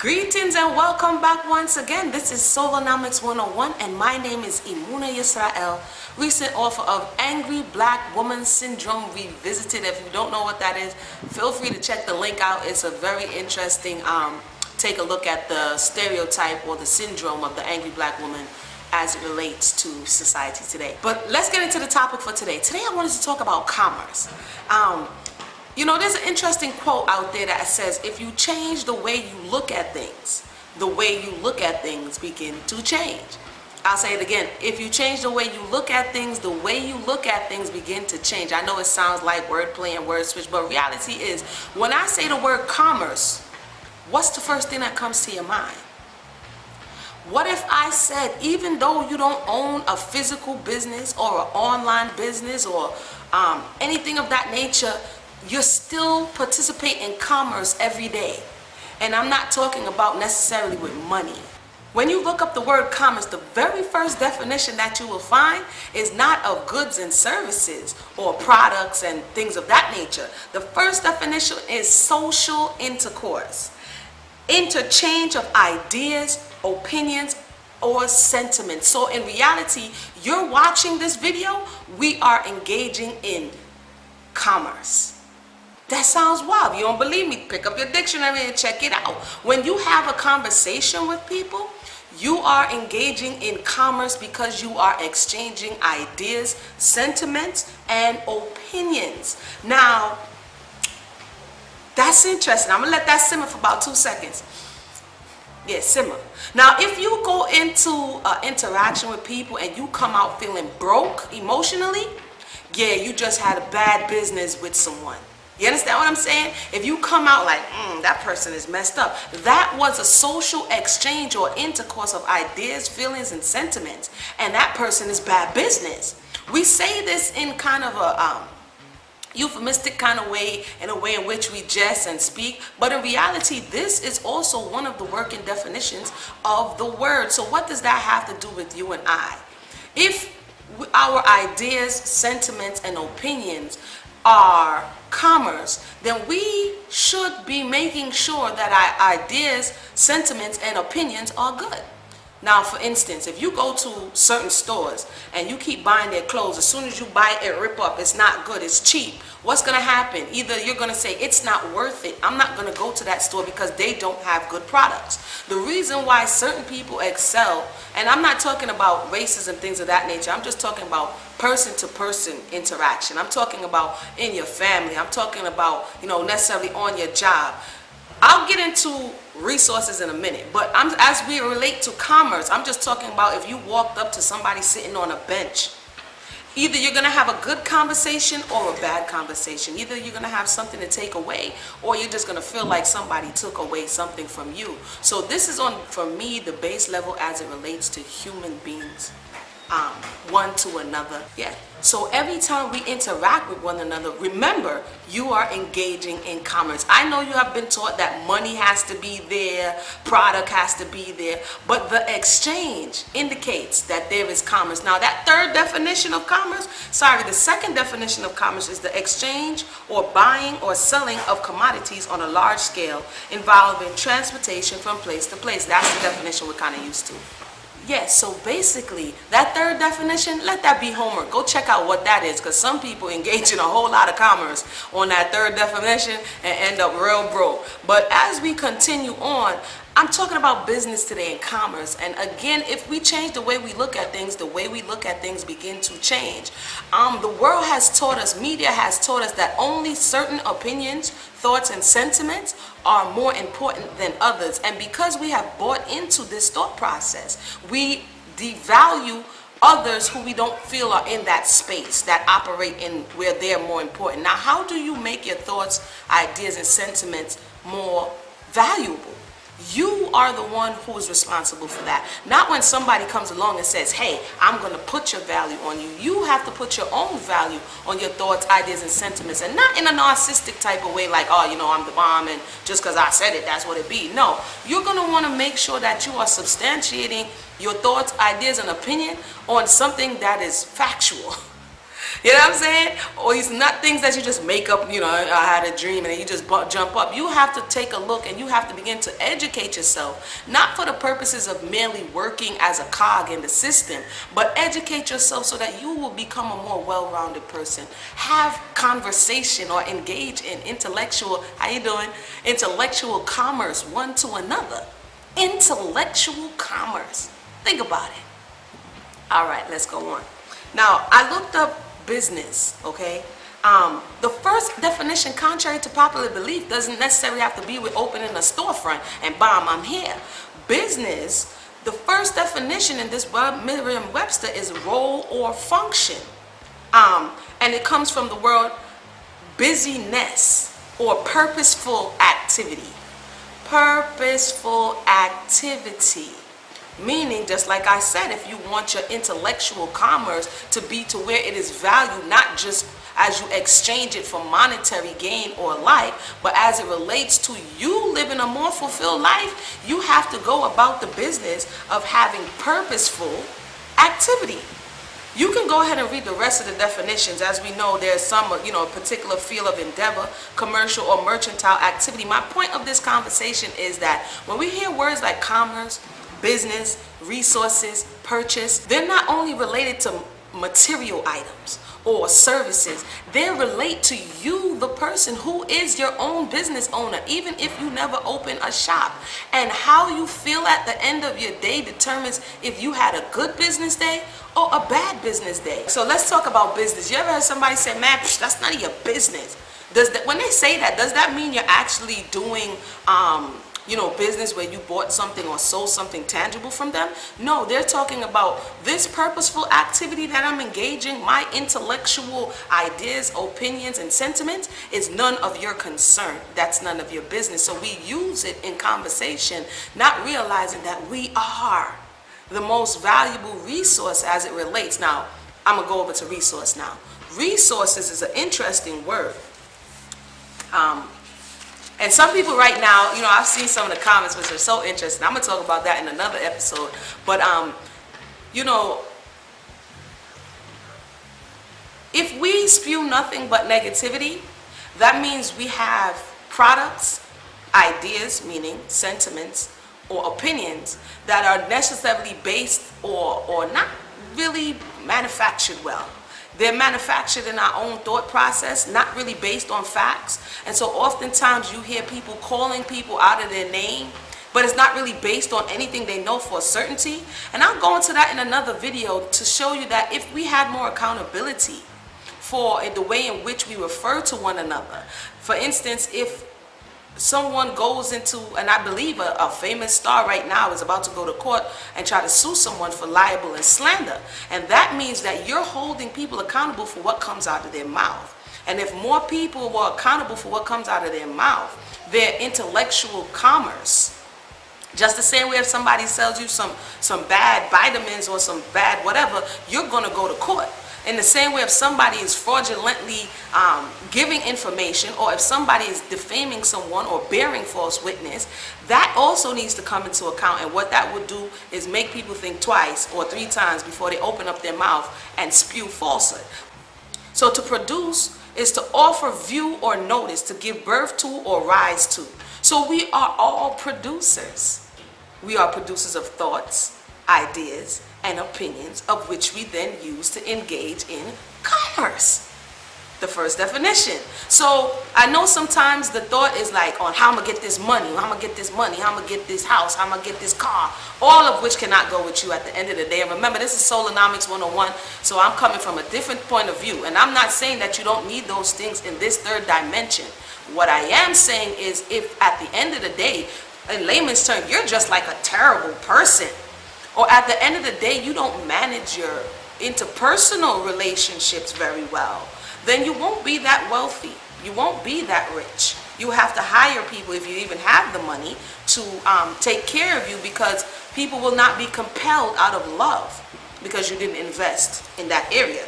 Greetings and welcome back once again. This is Solonomics 101 and my name is Emunah Yisrael, recent author of Angry Black Woman Syndrome Revisited. If you don't know what that is, feel free to check the link out. It's a very interesting take a look at the stereotype or the syndrome of the angry black woman as it relates to society today. But let's get into the topic for today. Today I wanted to talk about commerce. You know, there's an interesting quote out there that says, if you change the way you look at things, the way you look at things begin to change. I'll say it again. If you change the way you look at things, the way you look at things begin to change. I know it sounds like wordplay and word switch, but reality is, when I say the word commerce, what's the first thing that comes to your mind? What if I said, even though you don't own a physical business or an online business or anything of that nature, you still participate in commerce every day? And I'm not talking about necessarily with money. When you look up the word commerce, the very first definition that you will find is not of goods and services or products and things of that nature. The first definition is social intercourse, interchange of ideas, opinions, or sentiments. So in reality, you're watching this video, we are engaging in commerce. That sounds wild. You don't believe me? Pick up your dictionary and check it out. When you have a conversation with people, you are engaging in commerce because you are exchanging ideas, sentiments, and opinions. Now, that's interesting. I'm going to let that simmer for about 2 seconds. Yeah, simmer. Now, if you go into interaction with people and you come out feeling broke emotionally, yeah, you just had a bad business with someone. You understand what I'm saying? If you come out like, that person is messed up, that was a social exchange or intercourse of ideas, feelings, and sentiments, and that person is bad business. We say this in kind of a euphemistic kind of way, in a way in which we jest and speak, but in reality, this is also one of the working definitions of the word. So what does that have to do with you and I? If our ideas, sentiments, and opinions are commerce, then we should be making sure that our ideas, sentiments, and opinions are good. Now, for instance, if you go to certain stores and you keep buying their clothes, as soon as you buy it, rip up, it's not good, it's cheap, what's going to happen? Either you're going to say, it's not worth it, I'm not going to go to that store because they don't have good products. The reason why certain people excel, and I'm not talking about races and things of that nature, I'm just talking about person-to-person interaction. I'm talking about in your family. I'm talking about, necessarily on your job. I'll get into resources in a minute, but as we relate to commerce, I'm just talking about if you walked up to somebody sitting on a bench, either you're going to have a good conversation or a bad conversation. Either you're going to have something to take away, or you're just going to feel like somebody took away something from you. So this is for me, the base level as it relates to human beings. One to another. Yeah. So every time we interact with one another, remember, you are engaging in commerce. I know you have been taught that money has to be there, product has to be there, but the exchange indicates that there is commerce. Now, that third definition of commerce, the second definition of commerce is the exchange or buying or selling of commodities on a large scale involving transportation from place to place. That's the definition we're kind of used to. Yes, so basically, that third definition, let that be homework. Go check out what that is, because some people engage in a whole lot of commerce on that third definition and end up real broke. But as we continue on, I'm talking about business today and commerce. And again, if we change the way we look at things, the way we look at things begin to change. The world has taught us, media has taught us that only certain opinions, thoughts, and sentiments are more important than others. And because we have bought into this thought process, we devalue others who we don't feel are in that space, that operate in where they're more important. Now, how do you make your thoughts, ideas, and sentiments more valuable? You are the one who is responsible for that. Not when somebody comes along and says, hey, I'm going to put your value on you. You have to put your own value on your thoughts, ideas, and sentiments. And not in a narcissistic type of way like, I'm the bomb and just because I said it, that's what it be. No, you're going to want to make sure that you are substantiating your thoughts, ideas, and opinion on something that is factual. You know what I'm saying? Or these not things that you just make up, you know, I had a dream and then you just jump up. You have to take a look and you have to begin to educate yourself, not for the purposes of merely working as a cog in the system, but educate yourself so that you will become a more well-rounded person. Have conversation or engage in intellectual, how you doing? Intellectual commerce one to another. Intellectual commerce. Think about it. All right, let's go on. Now, I looked up business, okay? The first definition, contrary to popular belief, doesn't necessarily have to be with opening a storefront and bam, I'm here. Business, the first definition in this Merriam-Webster is role or function. And it comes from the word busyness or purposeful activity. Purposeful activity. Meaning, just like I said, if you want your intellectual commerce to be to where it is valued, not just as you exchange it for monetary gain or life, but as it relates to you living a more fulfilled life, you have to go about the business of having purposeful activity. You can go ahead and read the rest of the definitions. As we know, there's some, you know, a particular field of endeavor, commercial or mercantile activity. My point of this conversation is that when we hear words like commerce, business, resources, purchase, they're not only related to material items or services, they relate to you, the person who is your own business owner, even if you never open a shop. And how you feel at the end of your day determines if you had a good business day or a bad business day. So let's talk about business. You ever heard somebody say, man, that's none of your business? When they say that, does that mean you're actually doing you know, business where you bought something or sold something tangible from them? No, they're talking about this purposeful activity that I'm engaging, my intellectual ideas, opinions, and sentiments is none of your concern. That's none of your business. So we use it in conversation, not realizing that we are the most valuable resource as it relates. Now, I'm going to go over to resource now. Resources is an interesting word. And some people right now, you know, I've seen some of the comments which are so interesting. I'm going to talk about that in another episode. But, you know, if we spew nothing but negativity, that means we have products, ideas, meaning sentiments, or opinions that are necessarily based or not really manufactured well. They're manufactured in our own thought process, not really based on facts. And so oftentimes you hear people calling people out of their name, but it's not really based on anything they know for certainty. And I'll go into that in another video to show you that if we had more accountability for the way in which we refer to one another. For instance, if someone goes into, and I believe a famous star right now is about to go to court and try to sue someone for libel and slander. And that means that you're holding people accountable for what comes out of their mouth. And if more people were accountable for what comes out of their mouth, their intellectual commerce, just the same way if somebody sells you some bad vitamins or some bad whatever, you're going to go to court. In the same way, if somebody is fraudulently giving information, or if somebody is defaming someone or bearing false witness, that also needs to come into account. And what that would do is make people think twice or three times before they open up their mouth and spew falsehood. So to produce is to offer, view, or notice, to give birth to or rise to. So we are all producers. We are producers of thoughts, ideas, and opinions, of which we then use to engage in commerce. The first definition. So I know sometimes the thought is like on how I'm gonna get this money, how I'm gonna get this money, how I'm gonna get this house, how I'm gonna get this car, all of which cannot go with you at the end of the day. And remember, this is Solonomics 101, so I'm coming from a different point of view. And I'm not saying that you don't need those things in this third dimension. What I am saying is, if at the end of the day, in layman's term, you're just like a terrible person, or at the end of the day, you don't manage your interpersonal relationships very well, then you won't be that wealthy. You won't be that rich. You have to hire people, if you even have the money, to take care of you, because people will not be compelled out of love because you didn't invest in that area.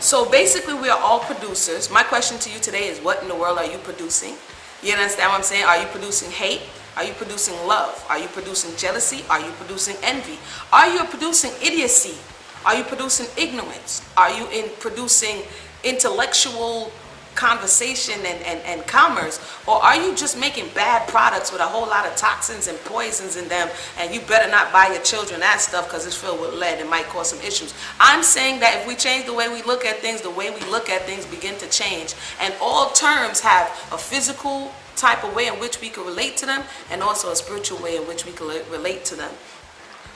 So basically, we are all producers. My question to you today is, what in the world are you producing? You understand what I'm saying? Are you producing hate? Are you producing love? Are you producing jealousy? Are you producing envy? Are you producing idiocy? Are you producing ignorance? Are you producing intellectual conversation and commerce? Or are you just making bad products with a whole lot of toxins and poisons in them, and you better not buy your children that stuff because it's filled with lead and might cause some issues? I'm saying that if we change the way we look at things, the way we look at things begin to change, and all terms have a physical type of way in which we can relate to them, and also a spiritual way in which we can relate to them.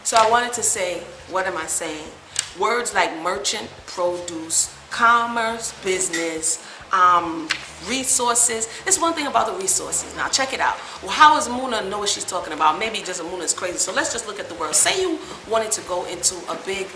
So I wanted to say, what am I saying? Words like merchant, produce, commerce, business, resources. There's one thing about the resources. Now check it out. Well, how does Emunah know what she's talking about? Maybe just Emunah is crazy. So let's just look at the world. Say you wanted to go into a big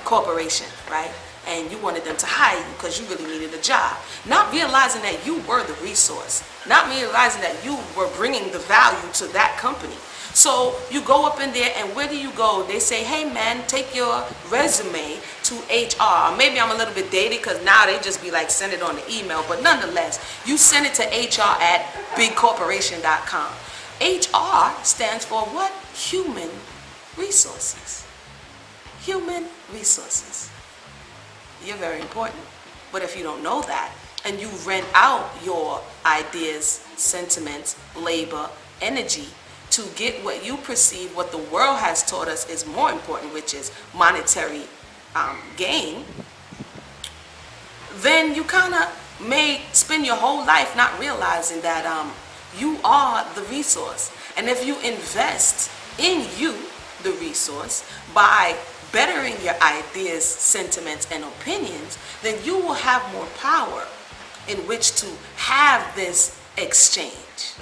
corporation, right? And you wanted them to hire you because you really needed a job. Not realizing that you were the resource. Not realizing that you were bringing the value to that company. So you go up in there, and where do you go? They say, hey man, take your resume to HR. Maybe I'm a little bit dated because now they just be like, send it on the email. But nonetheless, you send it to HR at bigcorporation.com. HR stands for what? Human resources. Human resources. You're very important. But if you don't know that, and you rent out your ideas, sentiments, labor, energy, to get what you perceive, what the world has taught us is more important, which is monetary gain, then you kind of may spend your whole life not realizing that you are the resource. And if you invest in you, the resource, by bettering your ideas, sentiments, and opinions, then you will have more power in which to have this exchange.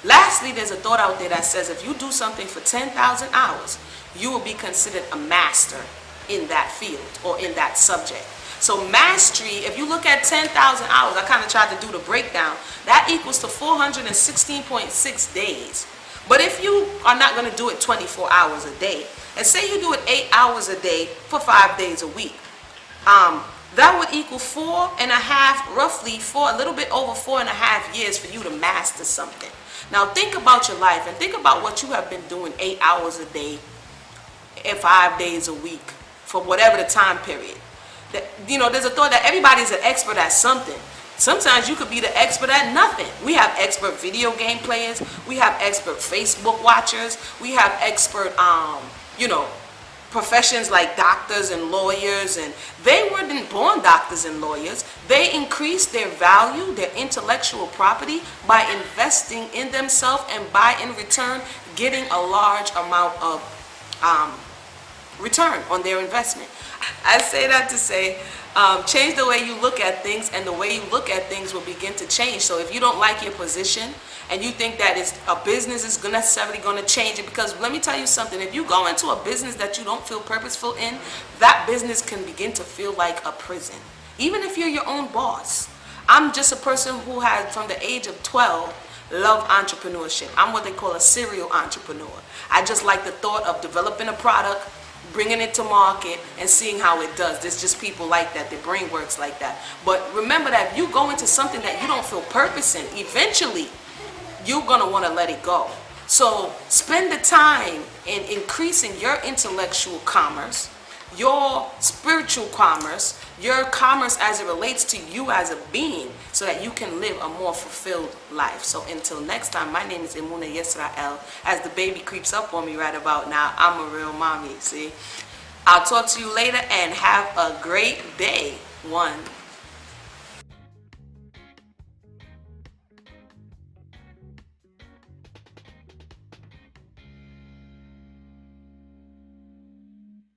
Lastly, there's a thought out there that says if you do something for 10,000 hours, you will be considered a master in that field or in that subject. So mastery, if you look at 10,000 hours, I kind of tried to do the breakdown, that equals to 416.6 days. But if you are not going to do it 24 hours a day, and say you do it 8 hours a day for 5 days a week, that would equal roughly a little bit over 4.5 years for you to master something. Now think about your life and think about what you have been doing 8 hours a day and 5 days a week for whatever the time period. There's a thought that everybody's an expert at something. Sometimes you could be the expert at nothing. We have expert video game players. We have expert Facebook watchers. We have expert, professions like doctors and lawyers, and they weren't born doctors and lawyers. They increased their value, their intellectual property, by investing in themselves and by, in return, getting a large amount of return on their investment. I say that to say, change the way you look at things, and the way you look at things will begin to change. So if you don't like your position, and you think that a business is necessarily going to change it, because let me tell you something, if you go into a business that you don't feel purposeful in, that business can begin to feel like a prison. Even if you're your own boss. I'm just a person who has, from the age of 12, loved entrepreneurship. I'm what they call a serial entrepreneur. I just like the thought of developing a product, bringing it to market, and seeing how it does. There's just people like that. Their brain works like that. But remember that if you go into something that you don't feel purpose in, eventually you're going to want to let it go. So spend the time in increasing your intellectual commerce, your spiritual commerce, your commerce as it relates to you as a being, so that you can live a more fulfilled life. So until next time, my name is Emunah Yisrael. As the baby creeps up on me right about now, I'm a real mommy, see? I'll talk to you later, and have a great day. One.